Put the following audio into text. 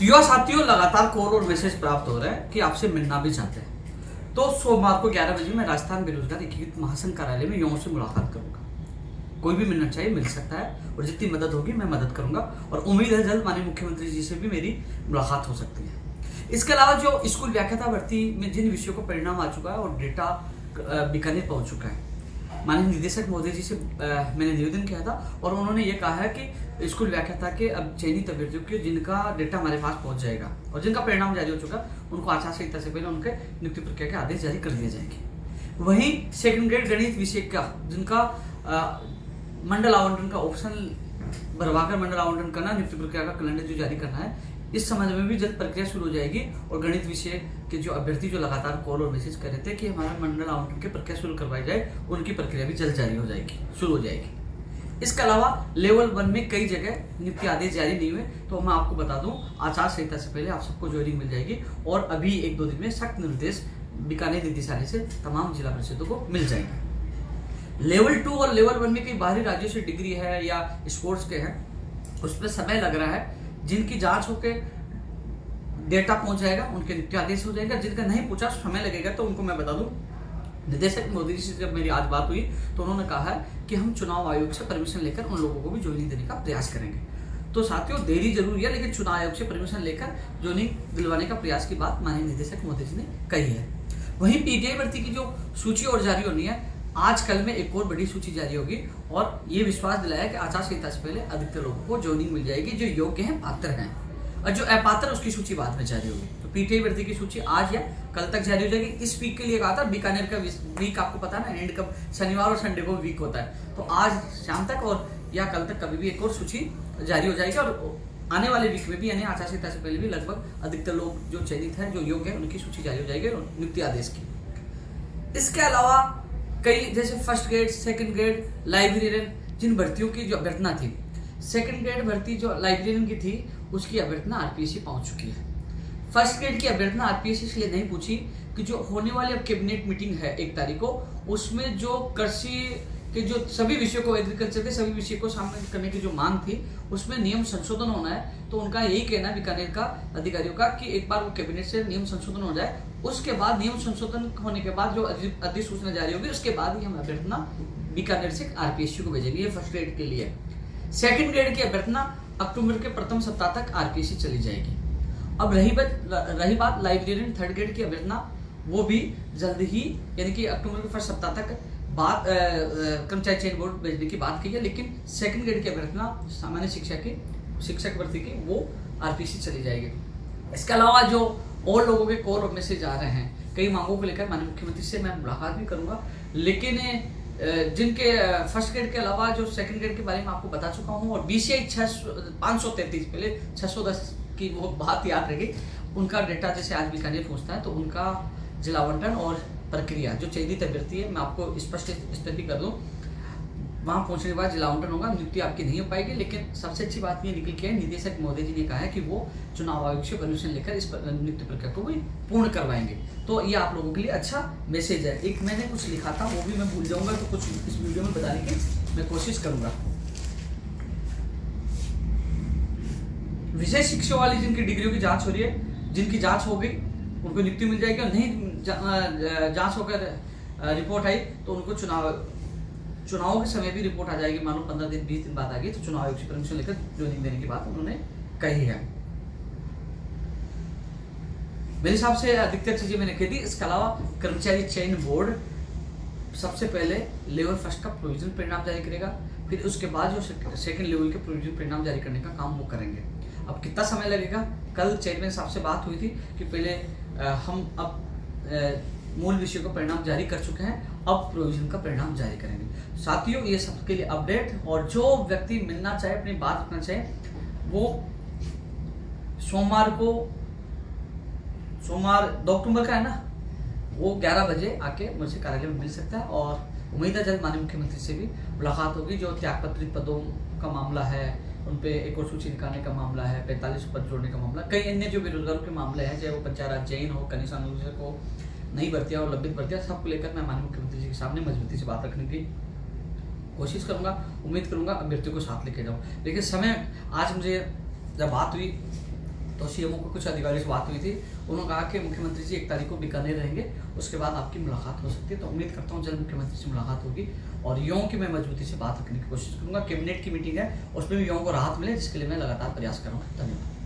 युवा साथियों, लगातार कॉल और मैसेज प्राप्त हो रहा है कि आपसे मिलना भी चाहते हैं। तो सोमवार को 11 बजे मैं राजस्थान बेरोजगार एकीकृत महासंघ कार्यालय में युवाओं से मुलाकात करूंगा। कोई भी मिलना चाहिए मिल सकता है और जितनी मदद होगी मैं मदद करूंगा और उम्मीद है जल्द माननीय मुख्यमंत्री जी से भी मेरी मुलाकात हो सकती है। इसके अलावा जो स्कूल व्याख्याता भर्ती में जिन विषयों को परिणाम आ चुका है और डेटा बीकानेर पहुंच चुका है, माननीय निदेशक महोदय जी से मैंने निवेदन किया था और उन्होंने ये कहा है कि स्कूल व्याख्याता के अब चयनित अभ्यर्थियों के जिनका डेटा हमारे पास पहुंच जाएगा और जिनका परिणाम जारी हो चुका उनको आचार संहिता से पहले उनके नियुक्ति प्रक्रिया के आदेश जारी कर दिए जाएंगे। वहीं सेकंड ग्रेड गणित विषय का जिनका मंडल आवंटन का ऑप्शन भरवाकर मंडल आवंटन करना, नियुक्ति प्रक्रिया का कैलेंडर जो जारी करना है, इस संबंध में भी जल्द प्रक्रिया शुरू हो जाएगी। और गणित विषय के जो अभ्यर्थी जो लगातार कॉल और मैसेज कर रहे थे कि हमारे मंडल आवंटन की प्रक्रिया शुरू करवाई जाए, उनकी प्रक्रिया भी जल्द जारी हो जाएगी, शुरू हो जाएगी। इसके अलावा लेवल 1 में कई जगह नियुक्ति आदेश जारी नहीं हुए, तो मैं आपको बता दूं आचार संहिता से पहले आप सबको ज्वाइनिंग मिल जाएगी और अभी 1-2 दिन में सख्त निर्देश बीकानेर निदेशालय से तमाम जिला परिषदों को मिल जाएंगे। लेवल 2 और लेवल 1 में कई बाहरी राज्यों से डिग्री है या स्पोर्ट्स के हैं, उस पर समय लग रहा है। जिनकी जांच होकर डेटा पहुंच जाएगा उनके नियुक्ति आदेश हो जाएगा, जिनका नहीं पूछा समय लगेगा। तो उनको मैं बता दूं, निदेशक मोदी जी से जब मेरी आज बात हुई तो उन्होंने कहा है कि हम चुनाव आयोग से परमिशन लेकर उन लोगों को भी ज्वाइनिंग देने का प्रयास करेंगे। तो साथियों, देरी जरूर है लेकिन चुनाव आयोग से परमिशन लेकर ज्वाइनिंग दिलवाने का प्रयास की बात माननीय निदेशक मोदी जी ने कही है। वहीं पीटीआई भर्ती की जो सूची और जारी होनी है, आज कल में एक और बड़ी सूची जारी होगी और ये विश्वास दिलाया कि आचार संहिता से पहले अधिकतर लोगों को ज्वाइनिंग मिल जाएगी जो योग्य हैं, पात्र हैं, और जो अपात्र उसकी सूची बाद में जारी होगी। तो पीटीआई भर्ती की सूची आज या कल तक जारी हो जाएगी। इस वीक के लिए कहा था, बीकानेर का वीक आपको पता है ना, एंड कब शनिवार और संडे को वीक होता है, तो आज शाम तक और या कल तक कभी भी एक और सूची जारी हो जाएगी और आने वाले वीक में भी यानी आचार संहिता से पहले भी लगभग अधिकतर लोग जो चयनित हैं, जो योग्य है, उनकी सूची जारी हो जाएगी नियुक्ति आदेश की। इसके अलावा कई जैसे first grade, second grade, librarian जिन भर्तियों की जो अभ्यर्थना थी, सेकंड ग्रेड भर्ती जो लाइब्रेरियन की थी उसकी अभ्यर्थना आरपीएससी पहुंच चुकी है। फर्स्ट ग्रेड की अभ्यर्थना आरपीएससी इसलिए नहीं पूछी कि जो होने वाली अब कैबिनेट मीटिंग है 1 तारीख को, उसमें जो कृषि के जो सभी विषयों को, एग्रीकल्चर के सभी विषयों को शामिल करने की जो मांग थी उसमें नियम संशोधन होना है। तो उनका यही कहना है बीकानेर का अधिकारियों का कि एक बार वो कैबिनेट से नियम संशोधन हो जाए, उसके बाद नियम संशोधन होने के बाद जो अधिसूचना जारी होगी उसके बाद ही हम अभ्यर्थना बीकानेर से आरपीएससी को भेजेंगे। ये फर्स्ट ग्रेड के लिए। सेकंड ग्रेड की अभ्यर्थना अक्टूबर के प्रथम सप्ताह तक आरपीएससी चली जाएगी। अब रही बात लाइब्रेरियन थर्ड ग्रेड की अभ्यर्थना, वो भी जल्द ही यानी कि अक्टूबर के फर्स्ट सप्ताह तक बात कर्मचारी चयन बोर्ड भेजने की बात की है, लेकिन सेकंड ग्रेड की अभ्यर्थना सामान्य शिक्षा की शिक्षक भर्ती की वो आरपीएससी चली जाएगी। इसके अलावा जो और लोगों के कॉल और मैसेज आ रहे हैं कई मांगों को लेकर, माननीय मुख्यमंत्री से मैं मुलाकात भी करूंगा, लेकिन जिनके फर्स्ट ग्रेड के अलावा जो सेकंड ग्रेड के बारे में आपको बता चुका हूं और बीसीआई 533 पहले 610 की वो बात याद रहेगी, उनका डेटा जैसे आज बीकानेर पहुंचता है तो उनका जिला आवंटन और प्रक्रिया जो चयनित अभ्यर्थी है, मैं आपको स्पष्ट स्थिति कर दूं, वहां पहुंचने के बाद जिला आवंटन होगा, नियुक्ति आपकी नहीं हो पाएगी। लेकिन सबसे अच्छी बात ये निकल के है, निदेशक महोदय जी ने कहा है कि वो चुनाव आयोग से परमिशन लेकर इस नियुक्ति प्रक्रिया को भी पूर्ण करवाएंगे। तो ये आप लोगों के लिए अच्छा मैसेज है। एक मैंने कुछ लिखा था वो भी मैं भूल जाऊंगा, तो कुछ इस वीडियो में बताने की मैं कोशिश करूंगा। विशेष शिक्षा वाली जिनकी डिग्रियों की जांच हो रही है, जिनकी जांच हो गई उनको नियुक्ति मिल जाएगी और नहीं जांच होकर रिपोर्ट आई तो उनको चुनाव के समय भी रिपोर्ट आ जाएगी। मान लो 15 दिन 20 दिन बाद आ गई तो चुनाव आयोग से परमिशन लेकर ज्वाइनिंग देने की बात उन्होंने कही है। मेरे हिसाब से अधिकतर चीजें मैंने कह दी। इसके अलावा कर्मचारी चयन बोर्ड सबसे पहले लेवल फर्स्ट का प्रोविजन परिणाम जारी करेगा, फिर उसके बाद जो सेकंड लेवल के प्रोविजन परिणाम जारी करने का काम वो करेंगे। अब कितना समय लगेगा, कल चेयरमैन साहब से बात हुई थी कि पहले हम अब मूल विषय का परिणाम जारी कर चुके हैं, अब प्रोविजन का परिणाम जारी करेंगे। साथियों, ये सबके लिए अपडेट, और जो व्यक्ति मिलना चाहे, अपनी बात रखना चाहे, वो सोमवार 2 अक्टूबर का है ना, वो 11 बजे आके मुझसे कार्यालय में मिल सकता है और उम्मीद है जल्द माननीय मुख्यमंत्री से भी मुलाकात होगी। जो त्यागपत्रित पदों का मामला है, उन पे एक और सूची निकालने का मामला है, 45 पद जोड़ने का मामला, कई अन्य जो बेरोजगारों के मामले हैं, चाहे वो पंचायत जैन हो, कनिष्ठ अनुसूचित हो, नई भर्तियां और लंबित भर्तियां, सबको लेकर मैं माननीय मुख्यमंत्री जी के सामने मजबूती से बात रखने की कोशिश करूंगा। उम्मीद करूंगा अभ्यर्थियों को साथ लेके जाऊं। लेकिन समय आज मुझे जब बात हुई तो सीएमओ को कुछ अधिकारियों से बात हुई थी, उन्होंने कहा कि मुख्यमंत्री जी 1 तारीख को बीकानेर रहेंगे, उसके बाद आपकी मुलाकात हो सकती है। तो उम्मीद करता हूँ जल्द मुख्यमंत्री से मुलाकात होगी और युवाओं की मैं मजबूती से बात रखने की कोशिश करूँगा। कैबिनेट की मीटिंग है, उसमें भी युवाओं को राहत मिले, जिसके लिए मैं लगातार प्रयास कर रहा हूँ। धन्यवाद।